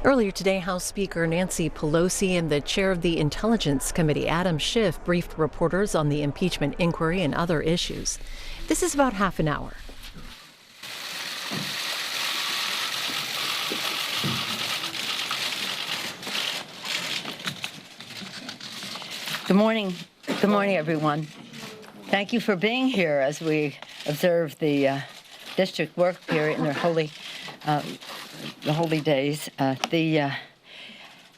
Earlier today, House Speaker Nancy Pelosi and the chair of the Intelligence Committee, Adam Schiff, briefed reporters on the impeachment inquiry and other issues. This is about half an hour. Good morning. Good morning, everyone. Thank you for being here as we observe the district work period in their holy days.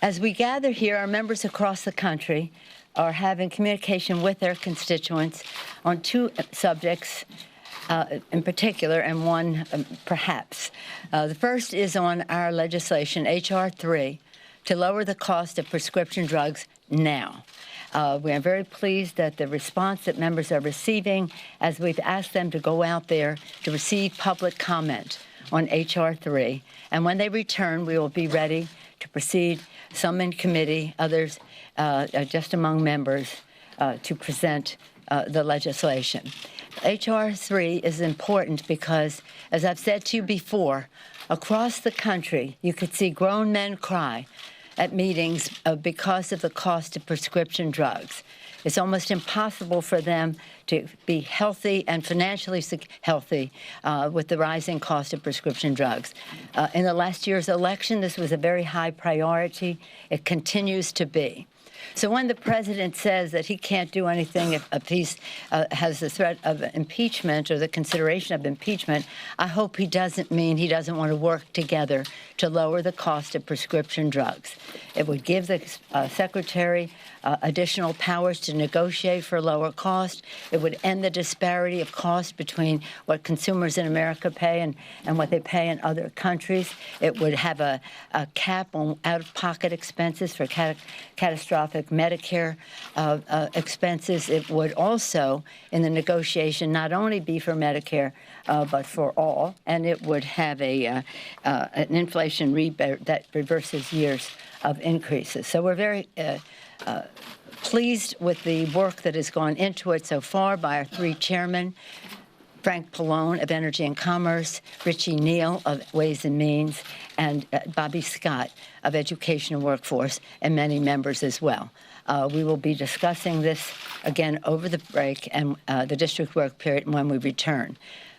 As we gather here, our members across the country are having communication with their constituents on two subjects in particular, and one perhaps. The first is on our legislation, H.R. 3, to lower the cost of prescription drugs now. We are very pleased that the response that members are receiving as we've asked them to go out there to receive public comment on H.R. 3. And when they return, we will be ready to proceed, some in committee, others just among members, to present the legislation. H.R. 3 is important because, as I've said to you before, across the country, you could see grown men cry at meetings because of the cost of prescription drugs. It's almost impossible for them to be healthy and financially healthy with the rising cost of prescription drugs. In the last year's election, this was a very high priority. It continues to be. So when the president says that he can't do anything if he has the threat of impeachment or the consideration of impeachment, I hope he doesn't mean he doesn't want to work together to lower the cost of prescription drugs. It would give the secretary additional powers to negotiate for lower cost. It would end the disparity of cost between what consumers in America pay and what they pay in other countries. It would have a cap on out-of-pocket expenses for catastrophic Medicare expenses. It would also, in the negotiation, not only be for Medicare, but for all, and it would have an inflation rebate that reverses years of increases. So we're very pleased with the work that has gone into it so far by our three chairmen, Frank Pallone of Energy and Commerce, Richie Neal of Ways and Means, and Bobby Scott of Education and Workforce, and many members as well. We will be discussing this again over the break and the district work period when we return.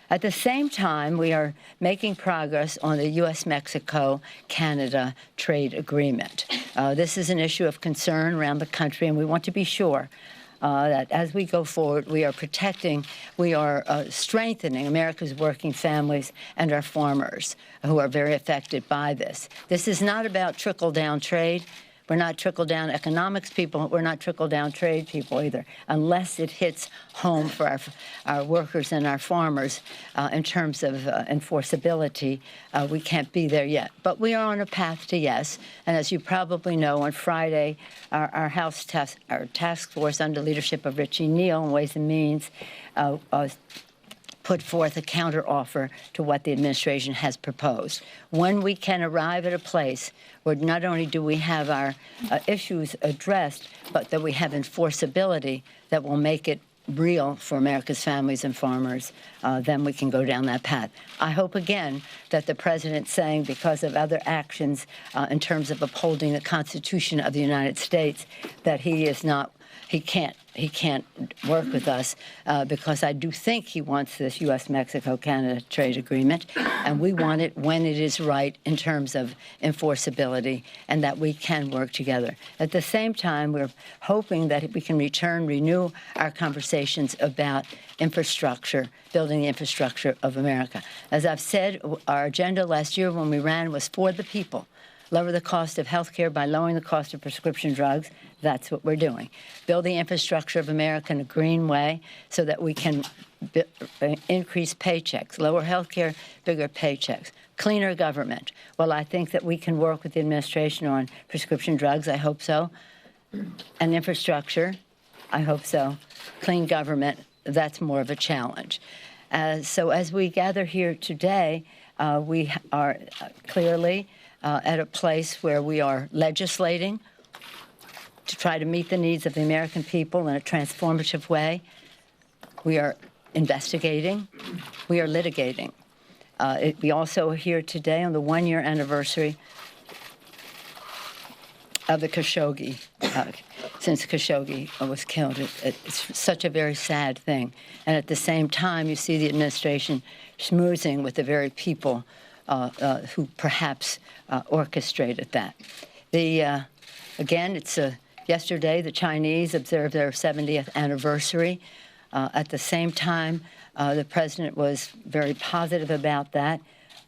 At the same time, we are making progress on the U.S.-Mexico-Canada trade agreement. This is an issue of concern around the country, and we want to be sure that as we go forward, we are strengthening America's working families and our farmers who are very affected by this. This is not about trickle-down trade. We're not trickle-down economics people. We're not trickle-down trade people either, unless it hits home for our workers and our farmers in terms of enforceability. We can't be there yet. But we are on a path to yes. And as you probably know, on Friday, our task force under leadership of Richie Neal and Ways and Means put forth a counteroffer to what the administration has proposed. When we can arrive at a place where not only do we have our issues addressed, but that we have enforceability that will make it real for America's families and farmers, then we can go down that path. I hope, again, that the president saying because of other actions in terms of upholding the Constitution of the United States, that he can't work with us because I do think he wants this U.S.-Mexico-Canada trade agreement, and we want it when it is right in terms of enforceability and that we can work together. At the same time, we're hoping that we can renew our conversations about infrastructure, building the infrastructure of America. As I've said, our agenda last year when we ran was for the people. Lower the cost of health care by lowering the cost of prescription drugs. That's what we're doing. Build the infrastructure of America in a green way so that we can increase paychecks, lower health care, bigger paychecks, cleaner government. Well, I think that we can work with the administration on prescription drugs. I hope so. And infrastructure. I hope so. Clean government. That's more of a challenge. So as we gather here today, we are clearly at a place where we are legislating to try to meet the needs of the American people in a transformative way. We are investigating. We are litigating. We also are here today on the one-year anniversary of the Khashoggi, since Khashoggi was killed. It's such a very sad thing. And at the same time, you see the administration schmoozing with the very people who perhaps orchestrated that. Again, it's yesterday the Chinese observed their 70th anniversary. At the same time, the president was very positive about that.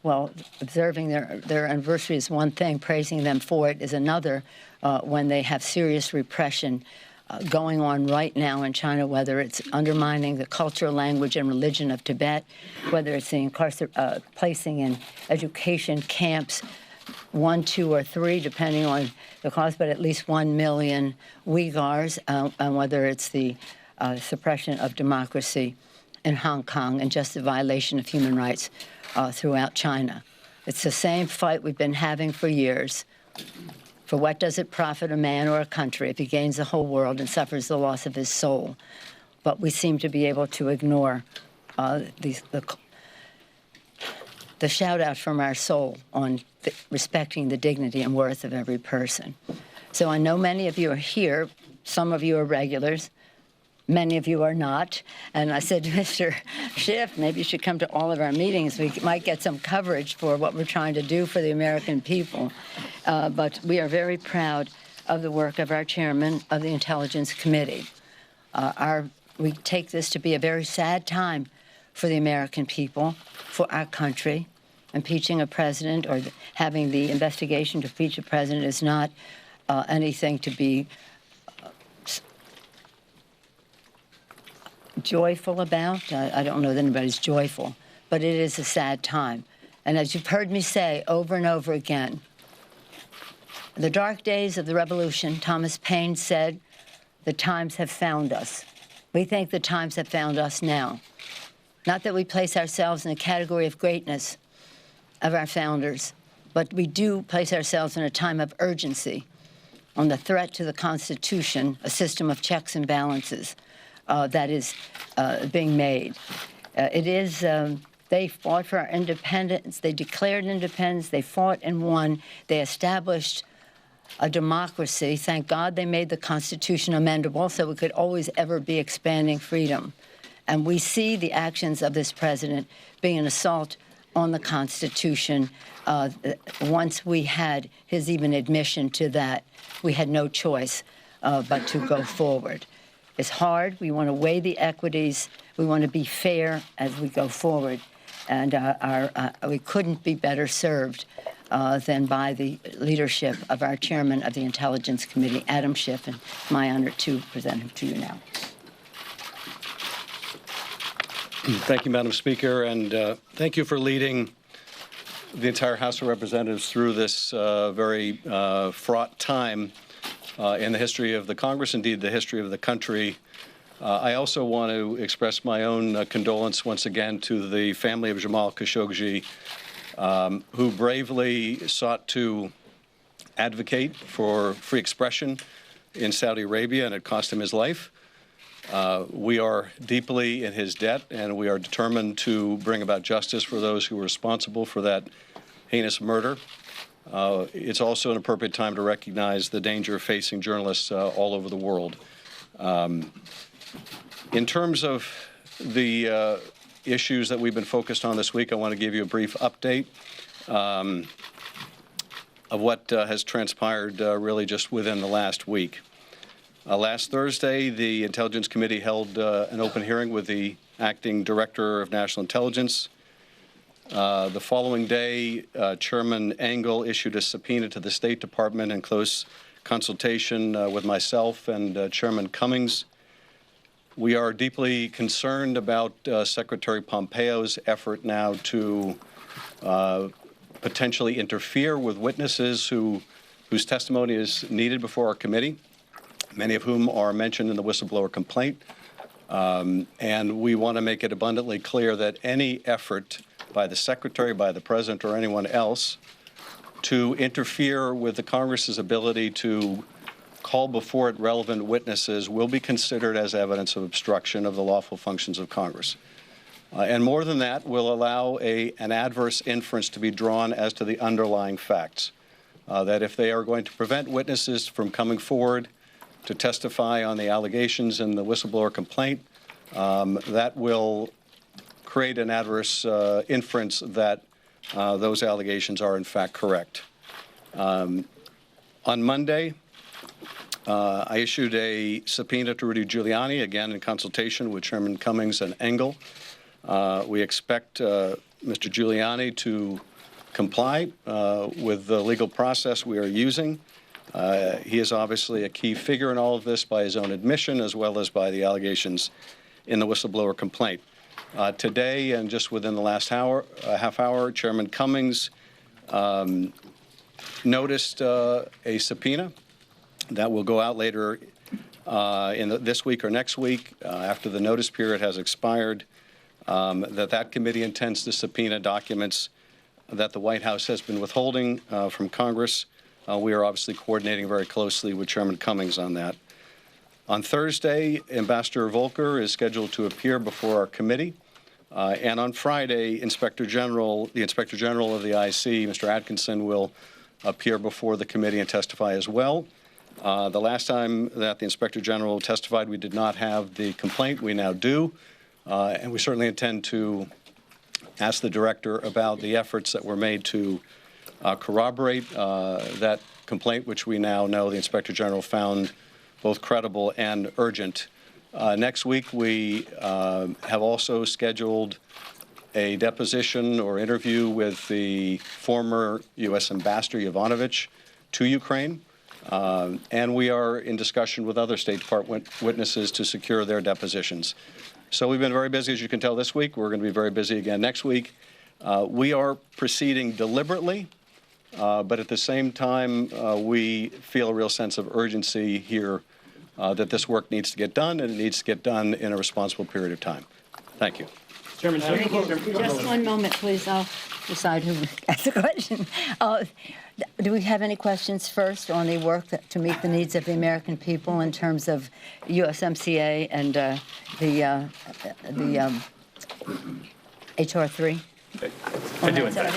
Well, observing their anniversary is one thing, praising them for it is another, when they have serious repression going on right now in China, whether it's undermining the culture, language, and religion of Tibet, whether it's the placing in education camps, 1, 2, or 3, depending on the cause, but at least 1 million Uyghurs, and whether it's the suppression of democracy in Hong Kong and just the violation of human rights throughout China. It's the same fight we've been having for years. For what does it profit a man or a country if he gains the whole world and suffers the loss of his soul? But we seem to be able to ignore the shout-out from our soul on respecting the dignity and worth of every person. So I know many of you are here. Some of you are regulars. Many of you are not. And I said to Mr. Schiff, maybe you should come to all of our meetings. We might get some coverage for what we're trying to do for the American people. But we are very proud of the work of our chairman of the Intelligence Committee. We take this to be a very sad time for the American people, for our country. Impeaching a president or having the investigation to impeach a president is not anything to be joyful about. I don't know that anybody's joyful, but it is a sad time. And as you've heard me say over and over again, the dark days of the revolution, Thomas Paine said, the times have found us. We think the times have found us now. Not that we place ourselves in the category of greatness of our founders, but we do place ourselves in a time of urgency on the threat to the Constitution, a system of checks and balances that is being made. They fought for our independence. They declared independence. They fought and won. They established a democracy. Thank God they made the Constitution amendable so we could always ever be expanding freedom. And we see the actions of this president being an assault on the Constitution. Once we had his even admission to that, we had no choice but to go forward. It's hard. We want to weigh the equities. We want to be fair as we go forward. And we couldn't be better served than by the leadership of our chairman of the Intelligence Committee, Adam Schiff, and my honor to present him to you now. Thank you, Madam Speaker, and thank you for leading the entire House of Representatives through this very fraught time in the history of the Congress, indeed the history of the country. I also want to express my own condolence once again to the family of Jamal Khashoggi, who bravely sought to advocate for free expression in Saudi Arabia, and it cost him his life. We are deeply in his debt, and we are determined to bring about justice for those who were responsible for that heinous murder. It's also an appropriate time to recognize the danger facing journalists all over the world. In terms of the issues that we've been focused on this week, I want to give you a brief update of what has transpired really just within the last week. Last Thursday, the Intelligence Committee held an open hearing with the acting Director of National Intelligence. The following day, Chairman Engel issued a subpoena to the State Department in close consultation with myself and Chairman Cummings. We are deeply concerned about Secretary Pompeo's effort now to potentially interfere with witnesses whose testimony is needed before our committee, many of whom are mentioned in the whistleblower complaint. And we want to make it abundantly clear that any effort by the Secretary, by the President, or anyone else to interfere with the Congress's ability to call before it relevant witnesses will be considered as evidence of obstruction of the lawful functions of Congress. And more than that, will allow an adverse inference to be drawn as to the underlying facts. that if they are going to prevent witnesses from coming forward to testify on the allegations in the whistleblower complaint, that will create an adverse inference that those allegations are in fact correct. On Monday, I issued a subpoena to Rudy Giuliani, again in consultation with Chairman Cummings and Engel. We expect Mr. Giuliani to comply with the legal process we are using. He is obviously a key figure in all of this by his own admission, as well as by the allegations in the whistleblower complaint. Today, and just within the last half hour, Chairman Cummings noticed a subpoena that will go out later this week or next week, after the notice period has expired, that committee intends to subpoena documents that the White House has been withholding from Congress. We are obviously coordinating very closely with Chairman Cummings on that. On Thursday, Ambassador Volker is scheduled to appear before our committee. And on Friday, the Inspector General of the IC, Mr. Atkinson, will appear before the committee and testify as well. The last time that the Inspector General testified, we did not have the complaint. We now do. And we certainly intend to ask the director about the efforts that were made to corroborate that complaint, which we now know the Inspector General found both credible and urgent. Next week, we have also scheduled a deposition or interview with the former U.S. Ambassador Yovanovitch to Ukraine, and we are in discussion with other State Department witnesses to secure their depositions. So we've been very busy, as you can tell, this week. We're going to be very busy again next week. We are proceeding deliberately, but at the same time, we feel a real sense of urgency here that this work needs to get done, and it needs to get done in a responsible period of time. Thank you. Chairman Schiff. Just one moment, please. I'll decide who asks the question. Do we have any questions first on the work to meet the needs of the American people in terms of USMCA and the H.R. 3? I do, in fact.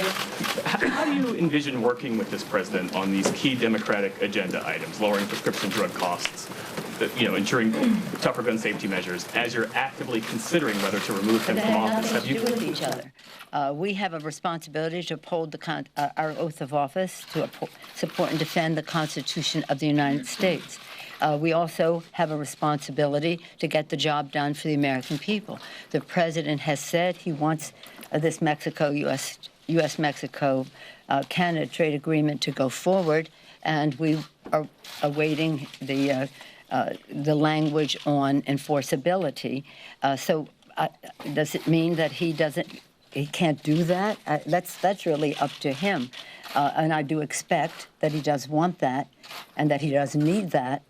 How do you envision working with this president on these key Democratic agenda items, lowering prescription drug costs, ensuring tougher gun safety measures, as you're actively considering whether to remove him from office? Have you to do with each other? We have a responsibility to uphold our oath of office, to support and defend the Constitution of the United States. We also have a responsibility to get the job done for the American people. The president has said he wants this U.S.-Mexico Canada trade agreement to go forward, and we are awaiting the language on enforceability. So does it mean that he can't do that? That's really up to him. And I do expect that he does want that, and that he does need that,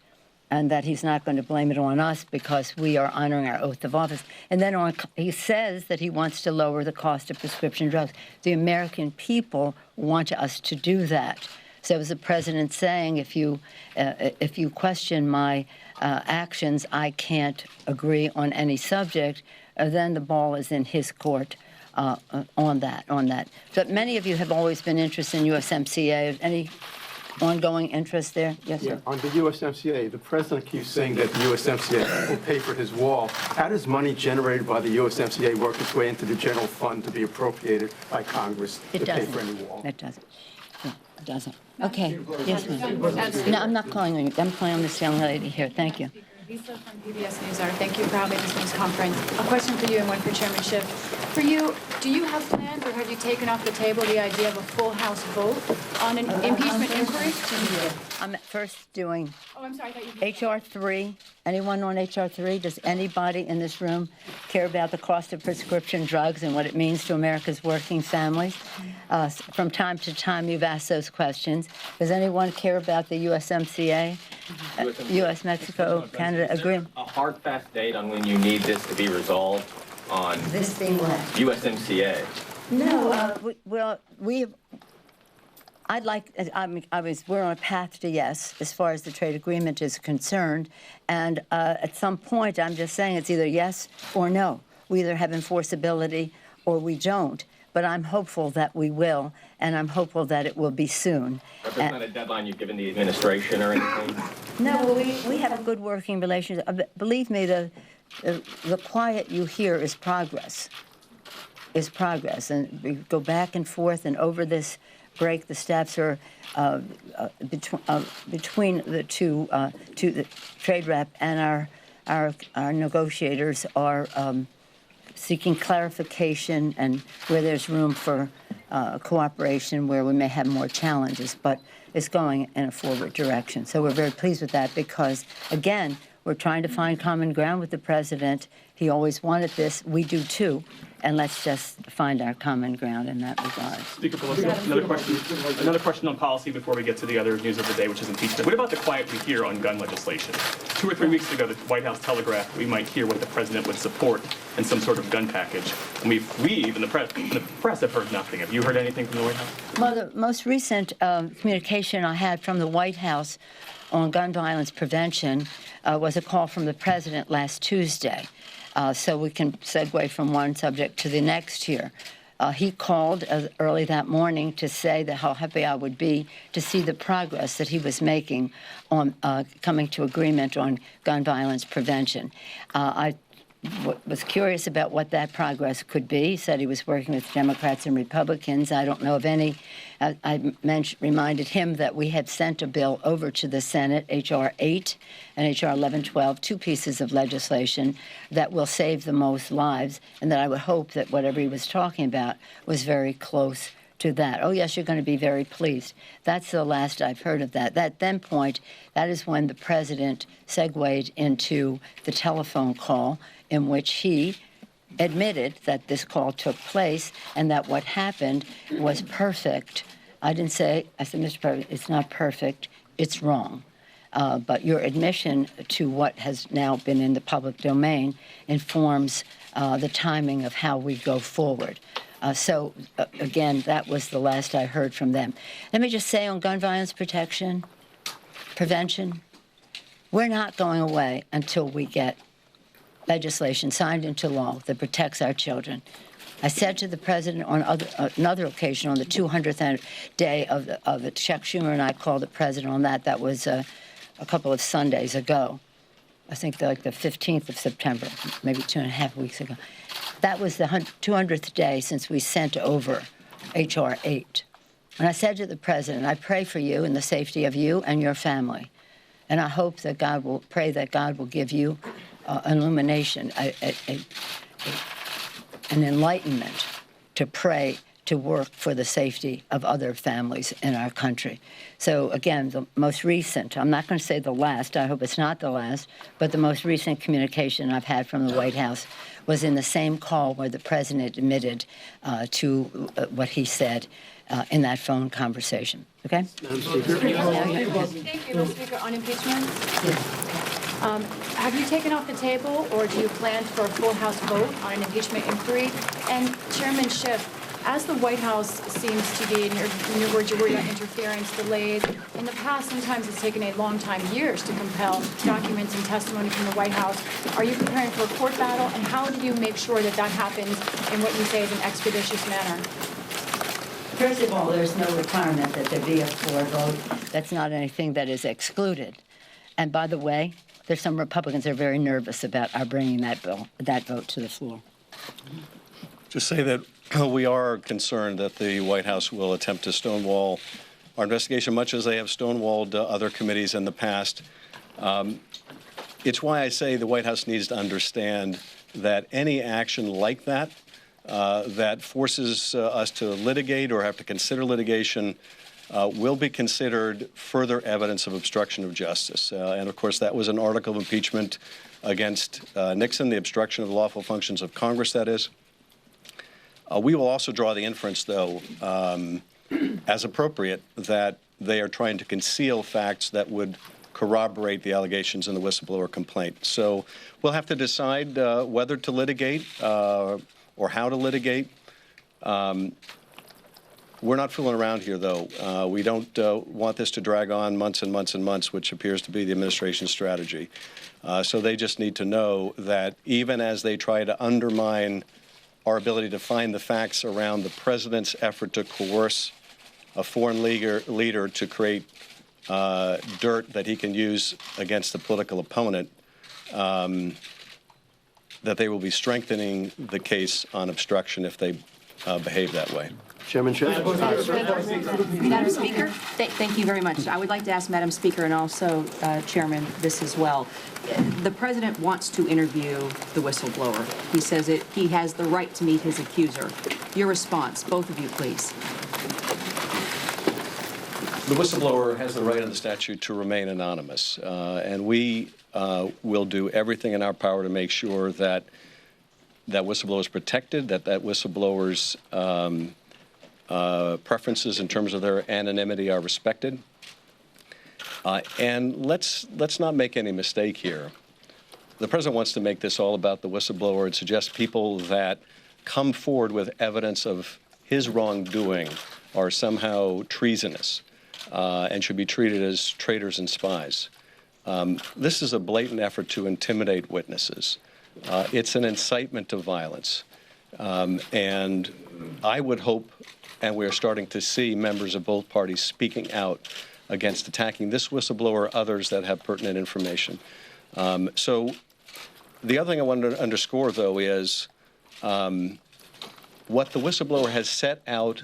and that he's not going to blame it on us because we are honoring our oath of office. And then he says that he wants to lower the cost of prescription drugs. The American people want us to do that. So as the president saying, if you question my actions, I can't agree on any subject, then the ball is in his court on that. But many of you have always been interested in USMCA. Any ongoing interest there? Yes, sir. On the USMCA, the president keeps saying that the USMCA will pay for his wall. How does money generated by the USMCA work its way into the general fund to be appropriated by Congress to pay for any wall? It doesn't. No, it doesn't. Okay. Yes, ma'am. No, I'm not calling on you. I'm calling on this young lady here. Thank you. Lisa from PBS NewsHour. Thank you for having this news conference. A question for you and one for Chairman Schiff. For you, do you have plans or have you taken off the table the idea of a full House vote on an impeachment inquiry? I'm first doing Oh, I'm sorry. I thought you H.R. 3. Anyone on H.R. 3? Does anybody in this room care about the cost of prescription drugs and what it means to America's working families? From time to time, you've asked those questions. Does anyone care about the USMCA, U.S.-Mexico, Canada agreement? A hard, fast date on when you need this to be resolved on This thing what? USMCA? No, we're on a path to yes, as far as the trade agreement is concerned. And at some point, I'm just saying it's either yes or no. We either have enforceability or we don't. but I'm hopeful that we will, and I'm hopeful that it will be soon. But there's not a deadline you've given the administration or anything? No, we have a good working relationship. Believe me, the quiet you hear is progress. And we go back and forth, and over this break, the staffs are between the two, the trade rep and our negotiators are seeking clarification and where there's room for cooperation, where we may have more challenges, but it's going in a forward direction. So we're very pleased with that because, again, we're trying to find common ground with the president. He always wanted this. We do too. And let's just find our common ground in that regard. Speaker Pelosi, another question on policy before we get to the other news of the day, which is impeachment. What about the quiet we hear on gun legislation? 2 or 3 weeks ago, the White House telegraphed we might hear what the president would support in some sort of gun package. And we and the press have heard nothing. Have you heard anything from the White House? Well, the most recent communication I had from the White House on gun violence prevention was a call from the president last Tuesday. So we can segue from one subject to the next here. He called early that morning to say that how happy I would be to see the progress that he was making on coming to agreement on gun violence prevention. I was curious about what that progress could be. He said he was working with Democrats and Republicans. I don't know of any. I reminded him that we had sent a bill over to the Senate, H.R. 8 and H.R. 1112, 2 pieces of legislation that will save the most lives, and that I would hope that whatever he was talking about was very close to that. Oh, yes, you're going to be very pleased. That's the last I've heard of that. That then point, that is when the president segued into the telephone call in which he admitted that this call took place and that what happened was perfect. I said, Mr. President, it's not perfect, it's wrong. But your admission to what has now been in the public domain informs the timing of how we go forward. So, again, that was the last I heard from them. Let me just say on gun violence prevention, we're not going away until we get legislation signed into law that protects our children. I said to the president on another occasion, on the 200th day of the Chuck Schumer and I called the president on that. That was a couple of Sundays ago. I think like the 15th of September, maybe 2.5 weeks ago. That was the 200th day since we sent over H.R. 8. And I said to the president, I pray for you and the safety of you and your family. And I hope that pray that God will give you an illumination, an enlightenment to pray, to work for the safety of other families in our country. So again, the most recent, I'm not going to say the last, I hope it's not the last, but the most recent communication I've had from the White House was in the same call where the president admitted to what he said in that phone conversation. Okay? Thank you, Speaker. On impeachment? Have you taken off the table, or do you plan for a full House vote on an impeachment inquiry? And Chairman Schiff, as the White House seems to be, in your words, you worry about interference, delays. In the past, sometimes it's taken a long time, years, to compel documents and testimony from the White House. Are you preparing for a court battle, and how do you make sure that that happens in what you say is an expeditious manner? First of all, there's no requirement that there be a floor vote. That's not anything that is excluded. And by the way, there's some Republicans that are very nervous about our bringing that vote to the floor. Just say that we are concerned that the White House will attempt to stonewall our investigation, much as they have stonewalled other committees in the past. It's why I say the White House needs to understand that any action like that, that forces us to litigate or have to consider litigation, will be considered further evidence of obstruction of justice. And, of course, that was an article of impeachment against Nixon, the obstruction of the lawful functions of Congress, that is. We will also draw the inference, though, as appropriate, that they are trying to conceal facts that would corroborate the allegations in the whistleblower complaint. So we'll have to decide whether to litigate or how to litigate. We're not fooling around here, though. We don't want this to drag on months and months and months, which appears to be the administration's strategy. So they just need to know that even as they try to undermine our ability to find the facts around the president's effort to coerce a foreign leader to create dirt that he can use against a political opponent, that they will be strengthening the case on obstruction if they behave that way. Chairman Schiff. Madam Speaker, thank you very much. I would like to ask Madam Speaker and also Chairman this as well. The President wants to interview the whistleblower. He says he has the right to meet his accuser. Your response, both of you, please. The whistleblower has the right in the statute to remain anonymous, and we will do everything in our power to make sure that that whistleblower is protected, that whistleblower's preferences in terms of their anonymity are respected. And let's not make any mistake here. The president wants to make this all about the whistleblower and suggest people that come forward with evidence of his wrongdoing are somehow treasonous and should be treated as traitors and spies. This is a blatant effort to intimidate witnesses. It's an incitement to violence. And I would hope, and we're starting to see members of both parties speaking out against attacking this whistleblower or others that have pertinent information. So the other thing I wanted to underscore, though, is what the whistleblower has set out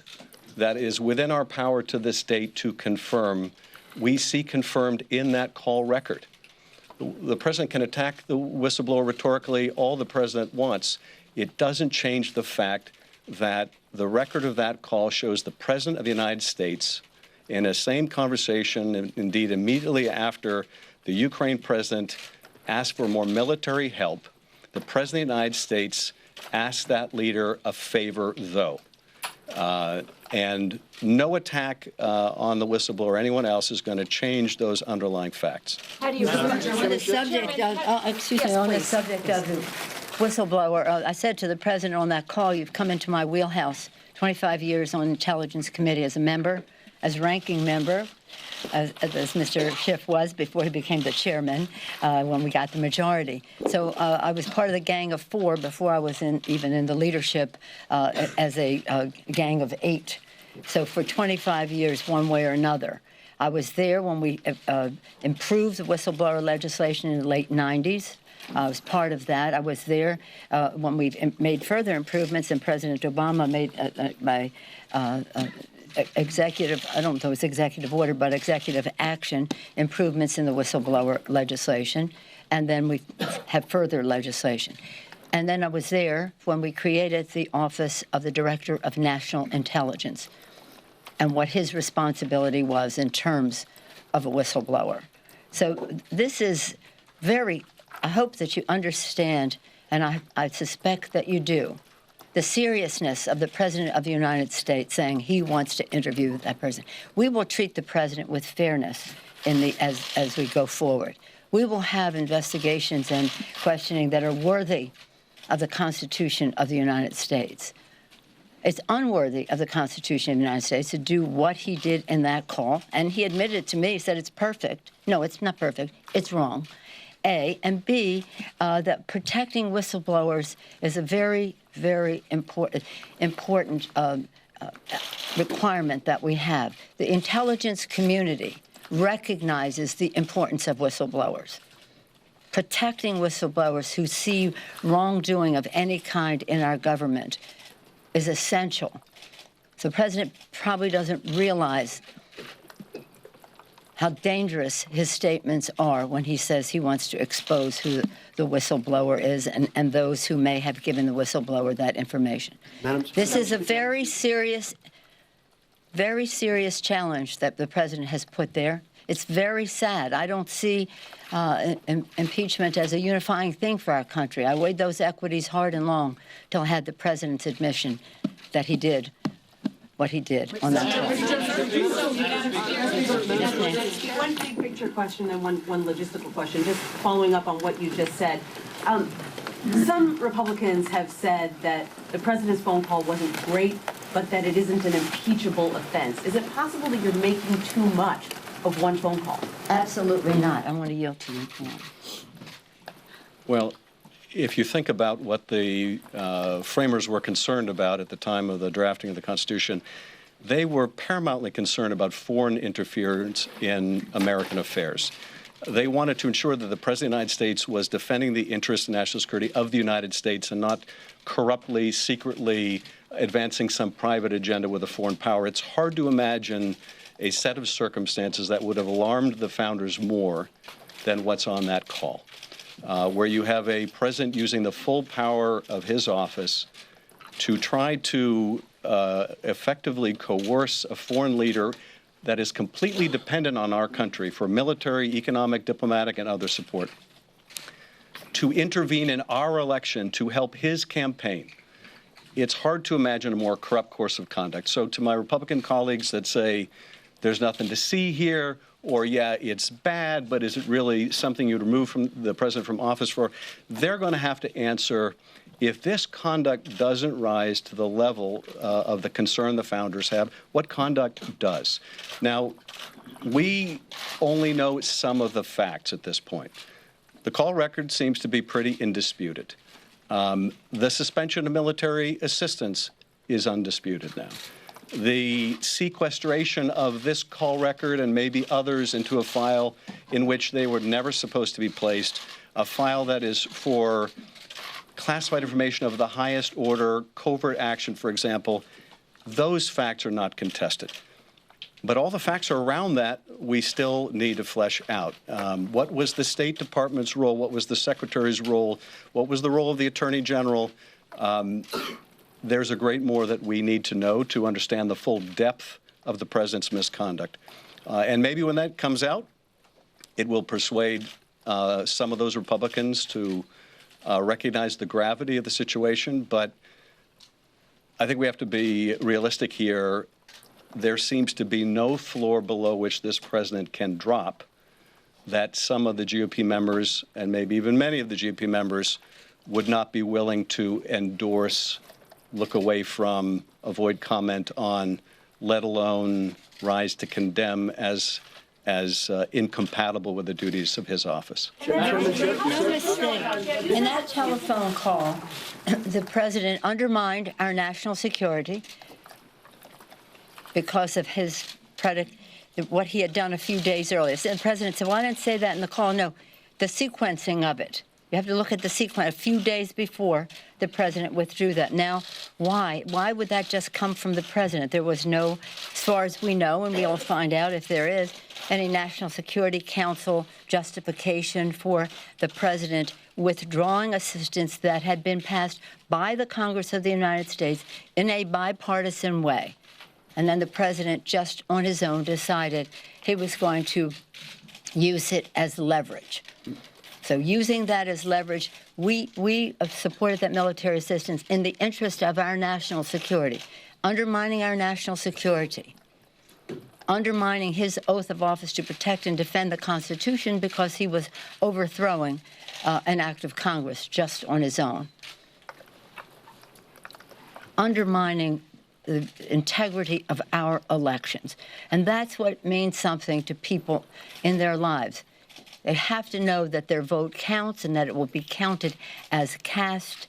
that is within our power to this date to confirm, we see confirmed in that call record. The president can attack the whistleblower rhetorically all the president wants. It doesn't change the fact that the record of that call shows the president of the United States in a same conversation, indeed immediately after the Ukraine president asked for more military help, the president of the United States asked that leader a favor, though. And no attack on the whistleblower or anyone else is going to change those underlying facts. How do you on the subject of, on the subject of the whistleblower, I said to the president on that call, you've come into my wheelhouse. 25 years on the Intelligence Committee as a member, as ranking member, as Mr. Schiff was before he became the chairman when we got the majority. So I was part of the Gang of Four before I was even in the leadership as a Gang of Eight. So for 25 years, one way or another. I was there when we improved the whistleblower legislation in the late 90s. I was part of that. I was there when we made further improvements, and President Obama made by executive, I don't know if it was executive order, but executive action improvements in the whistleblower legislation. And then we have further legislation. And then I was there when we created the Office of the Director of National Intelligence and what his responsibility was in terms of a whistleblower. So this is very, I hope that you understand, and I suspect that you do, the seriousness of the President of the United States saying he wants to interview that person. We will treat the President with fairness as we go forward. We will have investigations and questioning that are worthy of the Constitution of the United States. It's unworthy of the Constitution of the United States to do what he did in that call, and he admitted to me, he said it's perfect. No, it's not perfect. It's wrong. A, and B, that protecting whistleblowers is a very, very important requirement that we have. The intelligence community recognizes the importance of whistleblowers. Protecting whistleblowers who see wrongdoing of any kind in our government is essential. So the president probably doesn't realize how dangerous his statements are when he says he wants to expose who the whistleblower is and those who may have given the whistleblower that information. This is a very serious challenge that the president has put there. It's very sad. I don't see impeachment as a unifying thing for our country. I weighed those equities hard and long till I had the president's admission that he did what he did on that call. One big picture question and one logistical question, just following up on what you just said. Some Republicans have said that the president's phone call wasn't great, but that it isn't an impeachable offense. Is it possible that you're making too much of one phone call? Absolutely not. I want to yield to you. Well, if you think about what the framers were concerned about at the time of the drafting of the Constitution, they were paramountly concerned about foreign interference in American affairs. They wanted to ensure that the President of the United States was defending the interests and national security of the United States and not corruptly, secretly advancing some private agenda with a foreign power. It's hard to imagine a set of circumstances that would have alarmed the founders more than what's on that call, where you have a president using the full power of his office to try to effectively coerce a foreign leader that is completely dependent on our country for military, economic, diplomatic, and other support, to intervene in our election to help his campaign. It's hard to imagine a more corrupt course of conduct. So to my Republican colleagues that say there's nothing to see here, or yeah, it's bad, but is it really something you'd remove from the president from office for? They're going to have to answer, if this conduct doesn't rise to the level of the concern the founders have, what conduct does? Now, we only know some of the facts at this point. The call record seems to be pretty indisputed. The suspension of military assistance is undisputed now. The sequestration of this call record and maybe others into a file in which they were never supposed to be placed, a file that is for classified information of the highest order, covert action, for example, those facts are not contested. But all the facts around that we still need to flesh out. What was the State Department's role? What was the Secretary's role? What was the role of the Attorney General? There's a great more that we need to know to understand the full depth of the president's misconduct. And maybe when that comes out, it will persuade some of those Republicans to recognize the gravity of the situation. But I think we have to be realistic here. There seems to be no floor below which this president can drop that some of the GOP members, and maybe even many of the GOP members, would not be willing to endorse, look away from, avoid comment on, let alone rise to condemn as incompatible with the duties of his office. No mistake. In that telephone call, the president undermined our national security because of what he had done a few days earlier. So the president said, well, I didn't say that in the call. No, the sequencing of it. You have to look at the sequence. A few days before, the president withdrew that. Now, why? Why would that just come from the president? There was no, as far as we know, and we'll find out if there is, any National Security Council justification for the president withdrawing assistance that had been passed by the Congress of the United States in a bipartisan way. And then the president, just on his own, decided he was going to use it as leverage. So using that as leverage, we have supported that military assistance in the interest of our national security, undermining our national security, undermining his oath of office to protect and defend the Constitution because he was overthrowing an act of Congress just on his own, undermining the integrity of our elections. And that's what means something to people in their lives. They have to know that their vote counts and that it will be counted as cast.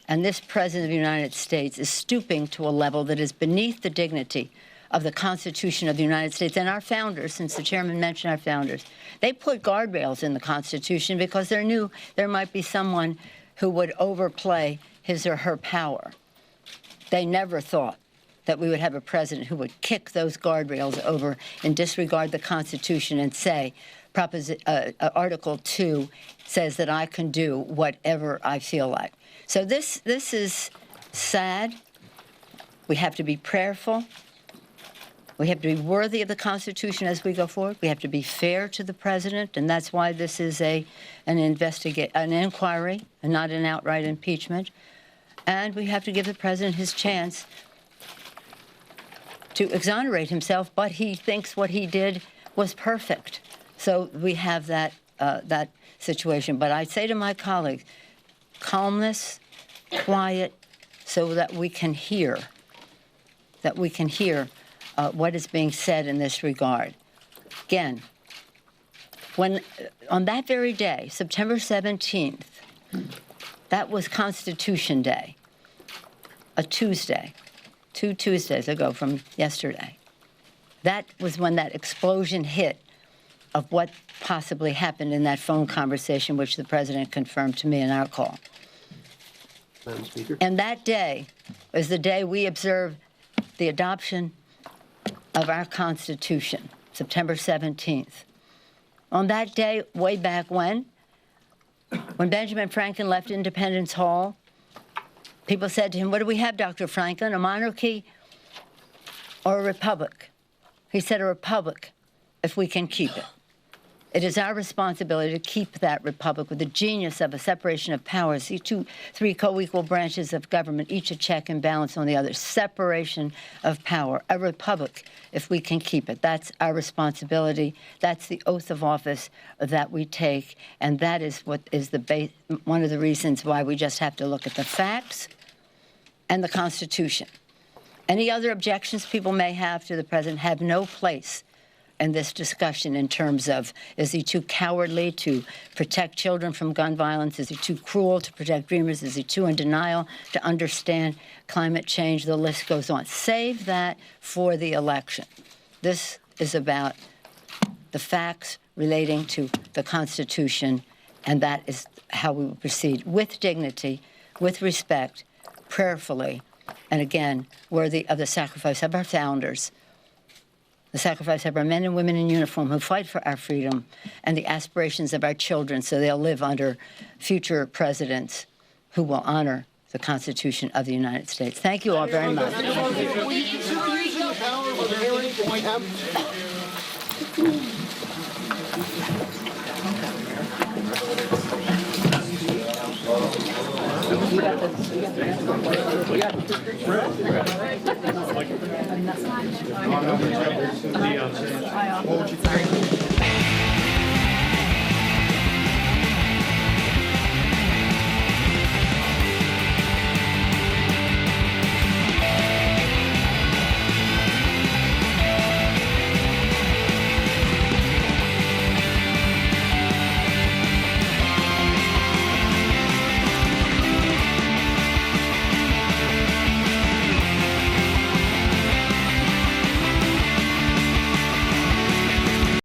And this president of the United States is stooping to a level that is beneath the dignity of the Constitution of the United States and our founders, since the chairman mentioned our founders. They put guardrails in the Constitution because they knew there might be someone who would overplay his or her power. They never thought that we would have a president who would kick those guardrails over and disregard the Constitution and say, Article 2 says that I can do whatever I feel like. So this is sad. We have to be prayerful. We have to be worthy of the Constitution as we go forward. We have to be fair to the president, and that's why this is an inquiry and not an outright impeachment. And we have to give the president his chance to exonerate himself, but he thinks what he did was perfect. So we have that situation. But I say to my colleagues, calmness, quiet, so that we can hear, what is being said in this regard. Again, when on that very day, September 17th, That was Constitution Day, a Tuesday, 2 Tuesdays ago from yesterday. That was when that explosion hit of what possibly happened in that phone conversation, which the president confirmed to me in our call. Madam Speaker. And that day was the day we observed the adoption of our Constitution, September 17th. On that day, way back when Benjamin Franklin left Independence Hall, people said to him, "What do we have, Dr. Franklin, a monarchy or a republic?" He said, "A republic, if we can keep it." It is our responsibility to keep that republic with the genius of a separation of powers, three co-equal branches of government, each a check and balance on the other. Separation of power, a republic, if we can keep it. That's our responsibility. That's the oath of office that we take, and that is what is one of the reasons why we just have to look at the facts and the Constitution. Any other objections people may have to the president have no place in this discussion in terms of, is he too cowardly to protect children from gun violence? Is he too cruel to protect dreamers? Is he too in denial to understand climate change? The list goes on. Save that for the election. This is about the facts relating to the Constitution, and that is how we will proceed with dignity, with respect, prayerfully, and again, worthy of the sacrifice of our founders, the sacrifice of our men and women in uniform who fight for our freedom, and the aspirations of our children so they'll live under future presidents who will honor the Constitution of the United States. Thank you all very much. Sorry.